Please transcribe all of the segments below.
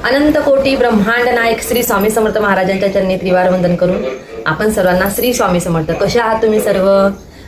अनंत कोटी ब्रह्मांड नायक श्री स्वामी समर्थ महाराजांच्या चरणी त्रिवार वंदन करून आपण सर्वांना श्री स्वामी समर्थ. कसे आहात तुम्ही सर्व?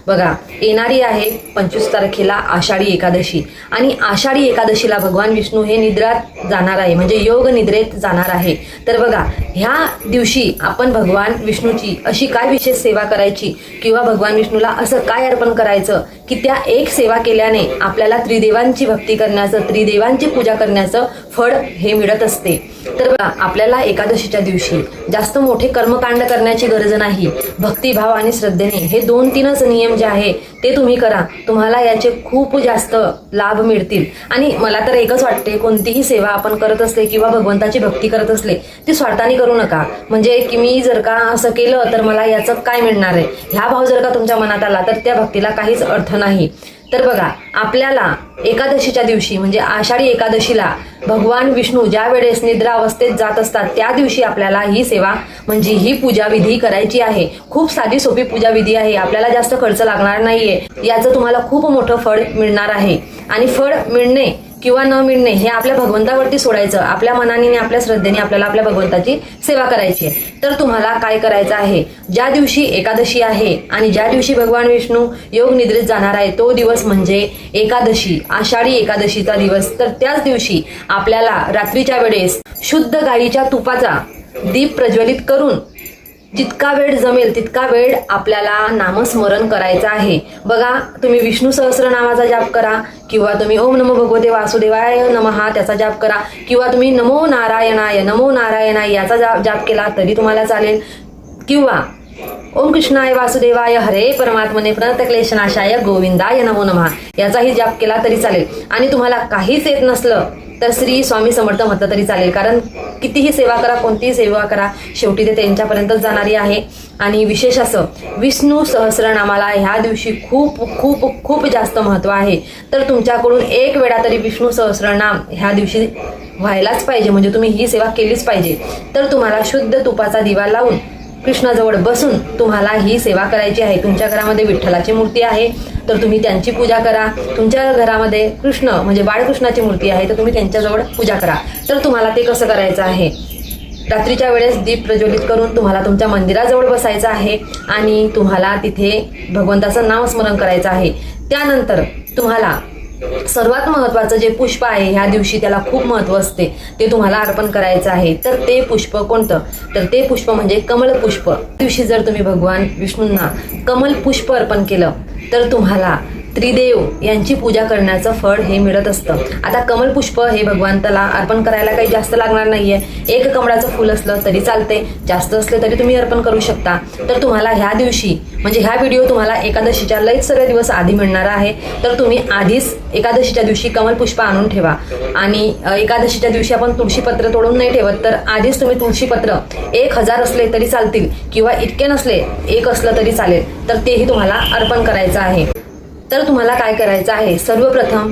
बघा, येणारी आहे 25 तारखेला आषाढी एकादशी आणि आषाढी एकादशीला भगवान विष्णू हे निद्रात जाणार आहे, म्हणजे योग निद्रेत जाणार आहे. तर बघा, ह्या दिवशी आपण भगवान विष्णूची अशी काय विशेष सेवा करायची किंवा भगवान विष्णूला असं काय अर्पण करायचं की त्या एक सेवा केल्याने आपल्याला त्रिदेवांची भक्ती करण्याचं, त्रिदेवांची पूजा करण्याचं फळ हे मिळत असते. तर बघा, आपल्याला एकादशीच्या दिवशी जास्त मोठे कर्मकांड करण्याची गरज नाही. भक्तिभाव आणि श्रद्धेने हे 2-3च नियम जे आहे ते तुम्ही करा, तुम्हाला याचे खूप जास्त लाभ मिळतील. आणि मला तर एकच वाटते, कोणतीही सेवा आपण करत असले किंवा भगवंताची भक्ती करत असले ती स्वार्थाने करू नका. म्हणजे की मी जर का असं केलं तर मला याचं काय मिळणार आहे, ह्या भाव जर का तुमच्या मनात आला तर त्या भक्तीला काहीच अर्थ नाही. तर बघा, आपल्याला एकादशीच्या दिवशी म्हणजे आषाढी एकादशीला भगवान विष्णू ज्या वेळेस निद्रा अवस्थेत जात असतात त्या दिवशी आपल्याला ही सेवा म्हणजे ही पूजा विधी करायची आहे. खूप साधी सोपी पूजा विधी आहे, आपल्याला जास्त खर्च लागणार नाहीये. याचं तुम्हाला खूप मोठं फळ मिळणार आहे. आणि फळ मिळणे किंवा न मिळणे हे आपल्या भगवंतावरती सोडायचं. आपल्या मनाने आपल्या श्रद्धेने आपल्याला आपल्या भगवंताची सेवा करायची आहे. तर तुम्हाला काय करायचं आहे, ज्या दिवशी एकादशी आहे आणि ज्या दिवशी भगवान विष्णू योग निद्रेत जाणार आहे तो दिवस म्हणजे एकादशी, आषाढी एकादशीचा दिवस. तर त्याच दिवशी आपल्याला रात्रीच्या वेळेस शुद्ध गाईच्या तुपाचा दीप प्रज्वलित करून जितका वेळ जमेल तितका वेळ आपल्याला नामस्मरण करायचं आहे. बघा, तुम्ही विष्णू सहस्रनामाचा जाप करा किंवा तुम्ही ओम नमो भगवते वासुदेवाय नमः त्याचा जाप करा किंवा तुम्ही नमो नारायणाय याचा जाप केला तरी तुम्हाला चालेल. किंवा ओम कृष्णाय वासुदेवाय हरे परमात्मने प्रणतक्लेशनाशाय गोविंदाय नमो नमः याचाही जाप केला तरी चालेल. आणि तुम्हाला काहीच येत नसलं तर श्री स्वामी समर्थ म्हटलं तरी चालेल, कारण कितीही सेवा करा, कोणतीही सेवा करा, शेवटी ते त्यांच्यापर्यंतच जाणारी आहे. आणि विशेष असं विष्णू सहस्रनामाला ह्या दिवशी खूप खूप खूप जास्त महत्व आहे. तर तुमच्याकडून एक वेळा तरी विष्णू सहस्रनाम ह्या दिवशी व्हायलाच पाहिजे, म्हणजे तुम्ही ही सेवा केलीच पाहिजे. तर तुम्हाला शुद्ध तुपाचा दिवा लावून कृष्णाजवळ बसून तुम्हाला ही सेवा करायची आहे. तुमच्या घरामध्ये विठ्ठलाची मूर्ती आहे तर तुम्ही त्यांची पूजा करा. तुमच्या घरामध्ये कृष्ण म्हणजे बाळकृष्णाची मूर्ती आहे तर तुम्ही त्यांच्याजवळ पूजा करा. तर तुम्हाला ते कसं करायचं आहे, रात्रीच्या वेळेस दीप प्रज्वलित करून तुम्हाला तुमच्या मंदिराजवळ बसायचं आहे आणि तुम्हाला तिथे भगवंताचं नामस्मरण करायचं आहे. त्यानंतर तुम्हाला सर्वात महत्वाचं जे पुष्प आहे ह्या दिवशी त्याला खूप महत्व असते ते तुम्हाला अर्पण करायचं आहे. तर ते पुष्प कोणतं, तर ते पुष्प म्हणजे कमल पुष्प. दिवशी जर तुम्ही भगवान विष्णूंना कमल पुष्प अर्पण केलं तर तुम्हाला त्रिदेव यांची पूजा करण्याचं फळ हे मिळत असतं. आता कमल पुष्प हे भगवंताला अर्पण करायला काही जास्त लागणार नाहीये. एक कमळाचं फुल असलं तरी चालते, जास्त असले तरी तुम्ही अर्पण करू शकता. तर तुम्हाला ह्या दिवशी म्हणजे ह्या व्हिडिओ तुम्हाला एकादशीच्या लयच सर्व दिवस आधी मिळणार आहे. तर तुम्ही आधीच एकादशीच्या दिवशी कमल पुष्प आणून ठेवा. आणि एकादशीच्या दिवशी आपण तुळशीपत्र तोडून नाही ठेवत, तर आधीच तुम्ही तुळशीपत्र 1000 असले तरी चालतील किंवा इतके नसले, एक असलं तरी चालेल, तर तेही तुम्हाला अर्पण करायचं आहे. तर तुम्हाला काय करायचं आहे, सर्वप्रथम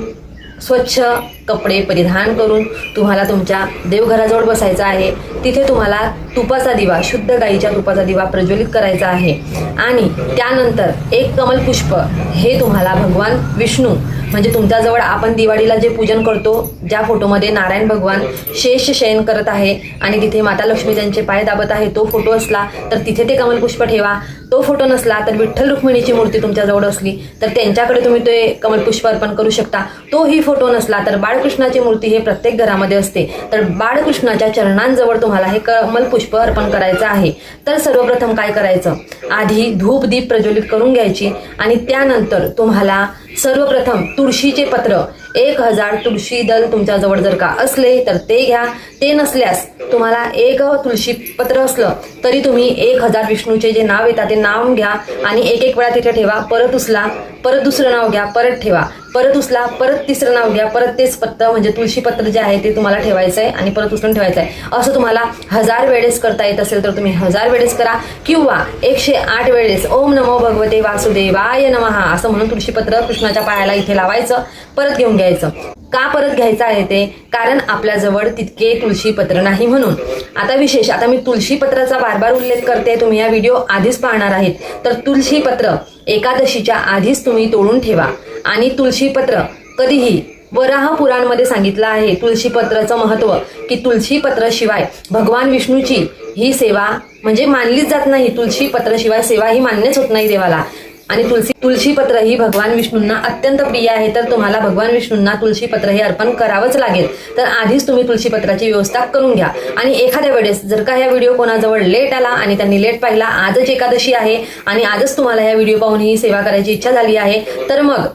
स्वच्छ कपडे परिधान करून तुम्हाला तुमच्या देवघराजवळ बसायचं आहे. तिथे तुम्हाला तुपाचा दिवा, शुद्ध गाईच्या तुपाचा दिवा प्रज्वलित करायचा आहे. आणि त्यानंतर एक कमल पुष्प हे तुम्हाला भगवान विष्णू म्हणजे तुमच्याजवळ आपण दिवाळीला जे पूजन करतो, ज्या फोटोमध्ये नारायण भगवान शेष शयन करत आहे आणि तिथे माता लक्ष्मी त्यांचे पाय दाबत आहे तो फोटो असला तर तिथे ते कमलपुष्प ठेवा. तो फोटो नसला तर विठ्ठल रुक्मिणीची मूर्ती तुमच्याजवळ असली तर त्यांच्याकडे तुम्ही ते कमलपुष्प अर्पण करू शकता. तोही फोटो नसला तर बाळकृष्णाची मूर्ती हे प्रत्येक घरामध्ये असते, तर बाळकृष्णाच्या चरणांजवळ तुम्हाला हे कमलपुष्प अर्पण करायचं आहे. तर सर्वप्रथम काय करायचं, आधी धूप दीप प्रज्वलित करून घ्यायची आणि त्यानंतर तुम्हाला सर्वप्रथम तुळशीचे पत्र 1000 तुळशी दल तुमच्याजवळ जर का असले तर ते घ्या. ते नसल्यास तुम्हाला एक तुळशी पत्र असलं तरी तुम्ही 1000 विष्णूचे जे नाव येतात ते नाव घ्या आणि एक वेळा तिथे ठेवा. परत उचला, परत दुसरं नाव घ्या, परत ठेवा, परत उचला, परत तिसरं नाव घ्या, परत तेच पत्र म्हणजे तुळशी पत्र जे आहे ते तुम्हाला ठेवायचं आहे आणि परत उचलून ठेवायचं आहे. असं तुम्हाला 1000 वेळेस करता येत असेल तर तुम्ही 1000 वेळेस करा किंवा 108 वेळेस ओम नमो भगवते वासुदेवाय नमः असं म्हणून तुळशीपत्र कृष्णाच्या पायाला इथे लावायचं, परत घेऊन घ्यायचं. का परत घ्यायचं आहे ते, कारण आपल्याजवळ तितके तुळशीपत्र नाही म्हणून. आता विशेष, आता मी तुळशीपत्राचा बार उल्लेख करते, तुम्ही या व्हिडिओ आधीच पाहणार आहेत. तर तुळशीपत्र एकादशीच्या आधीच तुम्ही तोडून ठेवा आणि तुळशीपत्र कधीही वराह पुराणमध्ये सांगितलं आहे तुळशी पत्राचं महत्व, की तुळशी पत्राशिवाय भगवान विष्णूची ही सेवा म्हणजे मानलीच जात नाही. तुळशी पत्राशिवाय सेवा ही मान्यच होत नाही देवाला. आणि तुळशी पत्र ही भगवान विष्णूंना अत्यंत प्रिय आहे. तर तुम्हाला भगवान विष्णूंना तुळशी पत्र हे अर्पण करावंच लागेल. तर आधीच तुम्ही तुळशी पत्राची व्यवस्था करून घ्या. आणि एखाद्या वेळेस जर का ह्या व्हिडिओ कोणाजवळ लेट आला आणि त्यांनी लेट पाहिला, आजच एकादशी आहे आणि आजच तुम्हाला ह्या व्हिडिओ पाहून ही सेवा करायची इच्छा झाली आहे, तर मग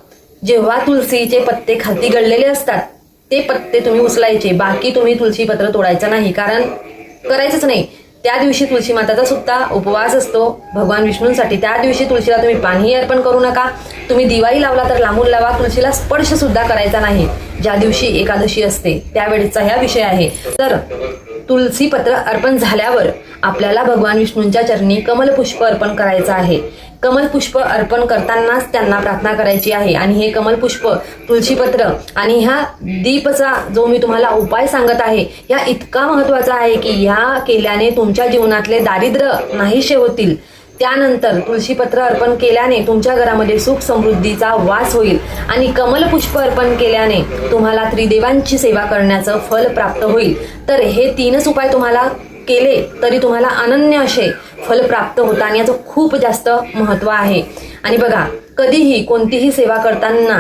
जेव्हा तुळशीचे पत्ते खालती गळलेले असतात ते पत्ते तुम्ही उचलायचे. बाकी तुम्ही तुळशी पत्र तोडायचं नाही, कारण करायचंच नाही. त्या दिवशी तुळशी माताचा सुद्धा उपवास असतो भगवान विष्णूंसाठी. त्या दिवशी तुळशीला तुम्ही पाणी अर्पण करू नका. तुम्ही दिवाळी लावला तर लांबून लावा. तुळशीला स्पर्श सुद्धा करायचा नाही. ज्या दिवशी एकादशी असते त्यावेळेचा ह्या विषय आहे. तर तुळशी पत्र अर्पण झाल्यावर आपल्याला भगवान विष्णूंच्या चरणी कमलपुष्प अर्पण करायचं आहे. कमलपुष्प अर्पण करतानाच त्यांना प्रार्थना करायची आहे. आणि हे कमलपुष्प, तुळशीपत्र आणि ह्या दीपचा जो मी तुम्हाला उपाय सांगत आहे ह्या इतका महत्वाचा आहे की ह्या केल्याने तुमच्या जीवनातले दारिद्र्य नाहीसे होतील. त्यानंतर तुळशीपत्र अर्पण केल्याने तुमच्या घरामध्ये सुख समृद्धीचा वास होईल. आणि कमलपुष्प अर्पण केल्याने तुम्हाला त्रिदेवांची सेवा करण्याचं फल प्राप्त होईल. तर हे 3च उपाय तुम्हाला केले तरी तुम्हाला अनन्य असे फल प्राप्त होतात आणि याचं खूप जास्त महत्व आहे. आणि बघा, कधीही कोणतीही सेवा करताना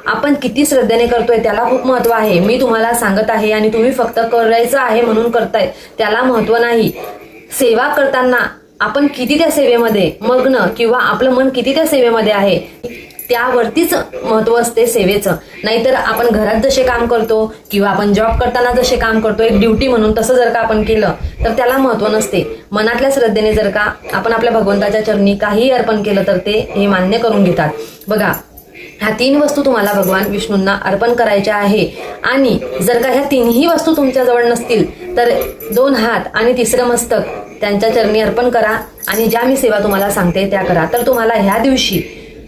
आपण किती श्रद्धेने करतोय त्याला खूप महत्व आहे. मी तुम्हाला सांगत आहे आणि तुम्ही फक्त करायचं आहे म्हणून करताय त्याला महत्व नाही. सेवा करताना आपण किती त्या सेवेमध्ये मग्न किंवा आपलं मन किती त्या सेवेमध्ये आहे त्यावरतीच महत्व असते सेवेचं. नाहीतर आपण घरात जसे काम करतो किंवा आपण जॉब करताना जसे काम करतो एक ड्युटी म्हणून, तसं जर का आपण केलं तर त्याला महत्व नसते. मनातल्या श्रद्धेने जर का आपण आपल्या भगवंताच्या चरणी काही अर्पण केलं तर ते हे मान्य करून घेतात. बघा, ह्या 3 वस्तू तुम्हाला भगवान विष्णूंना अर्पण करायच्या आहे. आणि जर का ह्या 3ही वस्तू तुमच्याजवळ नसतील तर 2 हात आणि 3रं मस्तक त्यांच्या चरणी अर्पण करा. आणि ज्या मी सेवा तुम्हाला सांगते त्या करा. तर तुम्हाला ह्या दिवशी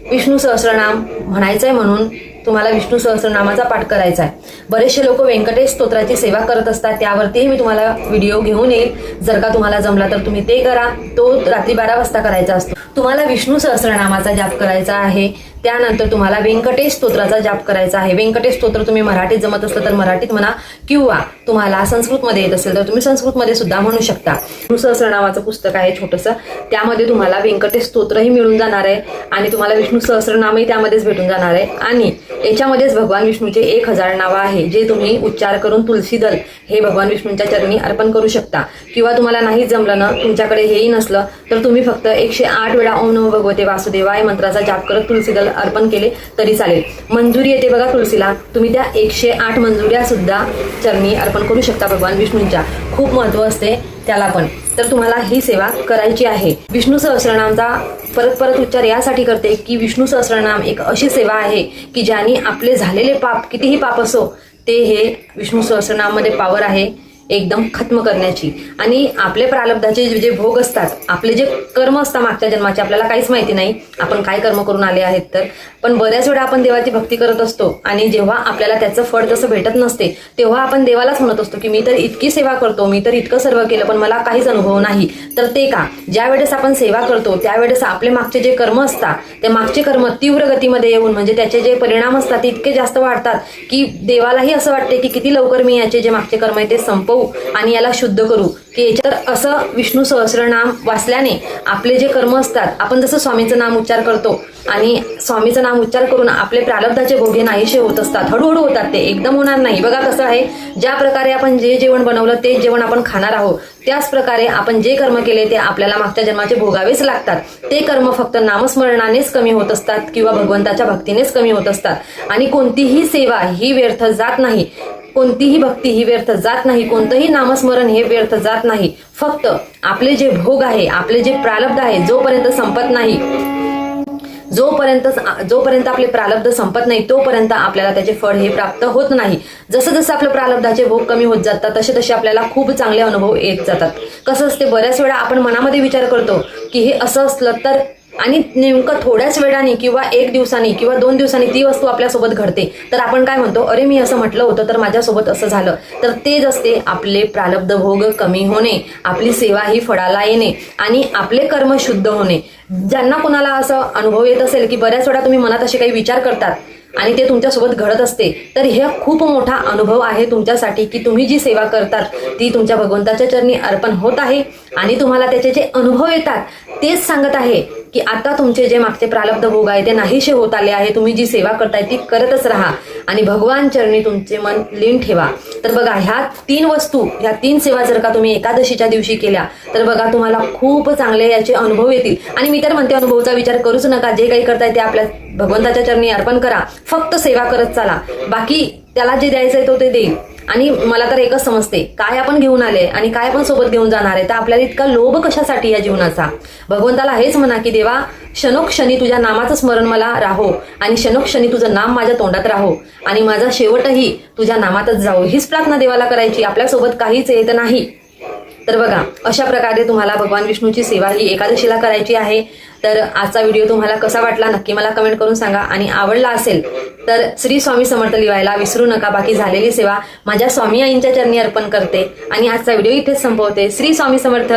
विष्णू सहस्रनाम म्हणायचंय म्हणून तुम्हाला विष्णू सहस्रनामाचा पाठ करायचा आहे. बरेचसे लोक व्यंकटेश स्तोत्राची सेवा करत असतात, त्यावरतीही मी तुम्हाला व्हिडिओ घेऊन येईल. जर का तुम्हाला जमला तर तुम्ही ते करा. तो रात्री 12 वाजता करायचा असतो. तुम्हाला विष्णू सहस्रनामाचा जाप करायचा आहे. त्यानंतर तुम्हाला व्यंकटेश स्तोत्राचा जाप करायचा आहे. व्यंकटेश स्तोत्र तुम्ही मराठीत जमत असलं तर मराठीत म्हणा, किंवा तुम्हाला संस्कृतमध्ये येत असेल तर तुम्ही संस्कृतमध्ये सुद्धा म्हणू शकता. विष्णू सहस्रनामाचं पुस्तक आहे छोटंसं, त्यामध्ये तुम्हाला व्यंकटेश स्तोत्रही मिळून जाणार आहे आणि तुम्हाला विष्णू सहस्रनामही त्यामध्येच भेटून जाणार आहे. आणि याच्यामध्येच भगवान विष्णूचे 1000 नावं आहे जे तुम्ही उच्चार करून तुलसी दल हे भगवान विष्णूंच्या चरणी अर्पण करू शकता. किंवा तुम्हाला नाही जमलं ना, तुमच्याकडे हेही नसलं तर तुम्ही फक्त 108 वेळा ओम नमो भगवते वासुदेवाय मंत्राचा जाप करत तुलसी दल अर्पण केले तरी चालेल. मंजुरी येते बघा तुळशीला, तुम्ही त्या 108 मंजुऱ्या सुद्धा चरणी अर्पण करू शकता भगवान विष्णूंच्या. खूप महत्व असते त्याला पण. तर तुम्हाला ही सेवा करायची आहे. विष्णू सहस्रनामचा परत परत उच्चार यासाठी करते की विष्णू सहस्रनाम एक अशी सेवा आहे की ज्याने आपले झालेले पाप, कितीही पाप असो, ते हे विष्णू सहस्रनाममध्ये पावर आहे एकदम खत्म करण्याची. आणि आपले प्रारब्धाचे जे भोग असतात, आपले जे कर्म असतात मागच्या जन्माचे, आपल्याला काहीच माहिती नाही आपण काय कर्म करून आले आहेत. तर पण बऱ्याच वेळा आपण देवाची भक्ती करत असतो आणि जेव्हा आपल्याला त्याचं फळ जसं भेटत नसते तेव्हा आपण देवालाच म्हणत असतो की मी तर इतकी सेवा करतो, मी तर इतकं सर्व केलं पण मला काहीच अनुभव नाही. तर ते का? ज्या वेळेस आपण सेवा करतो त्यावेळेस आपले मागचे जे कर्म असतात ते मागचे कर्म तीव्र गतीमध्ये येऊन म्हणजे त्याचे जे परिणाम असतात ते इतके जास्त वाढतात की देवालाही असं वाटते की किती लवकर मी याचे जे मागचे कर्म आहे ते संपवू आणि याला शुद्ध करू. की तर असं विष्णू सहस्रनाम वाचल्याने आपले जे कर्म असतात, आपण जसं स्वामीचं नाम उच्चार करतो आणि स्वामीचं नाम उच्चार करून आपले प्रारब्धाचे भोगे नाहीसे होत असतात, हळूहळू होतात, ते एकदम होणार नाही. बघा कसं आहे, ज्या प्रकारे आपण जे जेवण बनवलं ते जेवण आपण खाणार आहोत, त्याच प्रकारे आपण जे कर्म केले ते आपल्याला मागच्या जन्माचे भोगावेच लागतात. ते कर्म फक्त नामस्मरणानेच कमी होत असतात किंवा भगवंताच्या भक्तीनेच कमी होत असतात. आणि कोणतीही सेवा ही व्यर्थ जात नाही, कोणतीही भक्ती ही व्यर्थ जात नाही, कोणतंही नामस्मरण हे व्यर्थ जात नाही. फक्त आपले जे भोग आहे, आपले जे प्रारब्ध आहे, जोपर्यंत संपत नाही, जोपर्यंत आपले प्रारब्ध संपत नाही तोपर्यंत आपल्याला त्याचे फळ हे प्राप्त होत नाही. जसं जसं आपलं प्रारब्धाचे भोग कमी होत जातात तसे तसे आपल्याला खूप चांगले अनुभव येत जातात. कसं असते, बऱ्याच वेळा आपण मनामध्ये विचार करतो की हे असं असलं तर, आणि नेमकं थोड्याच वेळाने किंवा 1 दिवसांनी किंवा 2 दिवसांनी ती वस्तू आपल्यासोबत घडते. तर आपण काय म्हणतो, अरे मी असं म्हटलं होतं तर माझ्यासोबत असं झालं. तर तेच असते आपले प्रारब्ध भोग कमी होणे, आपली सेवा ही फळाला येणे आणि आपले कर्म शुद्ध होणे. ज्यांना कोणाला असं अनुभव येत असेल की बऱ्याच वेळा तुम्ही मनात असे काही विचार करतात आणि ते तुमच्यासोबत घडत असते, तर हे खूप मोठा अनुभव आहे तुमच्यासाठी की तुम्ही जी सेवा करतात ती तुमच्या भगवंताच्या चरणी अर्पण होत आहे आणि तुम्हाला त्याचे जे अनुभव येतात तेच सांगत आहे की आता तुमचे जे मागचे प्रारब्ध भोग आहे ते नाहीसे होत आले आहे. तुम्ही जी सेवा करताय ती करतच राहा आणि भगवान चरणी तुमचे मन लीन ठेवा. तर बघा, ह्या 3 वस्तू, ह्या 3 सेवा जर का तुम्ही एकादशीच्या दिवशी केल्या तर बघा तुम्हाला खूप चांगले याचे अनुभव येतील. आणि मी तर म्हणते अनुभवचा विचार करूच नका, जे काही करताय ते आपल्या भगवंताच्या चरणी अर्पण करा, फक्त सेवा करत चाला, बाकी त्याला जे द्यायचंय तो ते देईल. आणि मला तर एकच समजते, काय आपण घेऊन आले आणि काय आपण सोबत घेऊन जाणार आहे, तर आपल्याला इतका लोभ कशासाठी या जीवनाचा. भगवंताला हेच म्हणा की देवा, क्षणोक्षणी तुझ्या नामाचं स्मरण मला राहो आणि क्षणोक्षणी तुझं नाम माझ्या तोंडात राहो आणि माझा शेवटही तुझ्या नामातच जावो, हीच प्रार्थना देवाला करायची. आपल्यासोबत काहीच येत नाही. तर बघा, अशा प्रकारे तुम्हाला भगवान विष्णूची सेवा ही एकादशीला करायची आहे. तर आजचा व्हिडिओ तुम्हाला कसा वाटला नक्की मला कमेंट करून सांगा आणि आवडला असेल तर श्री स्वामी समर्थ लिहायला विसरू नका. बाकी झालेली सेवा माझ्या स्वामी आईंच्या चरणी अर्पण करते आणि आजचा व्हिडिओ इथेच संपवते. श्री स्वामी समर्थ.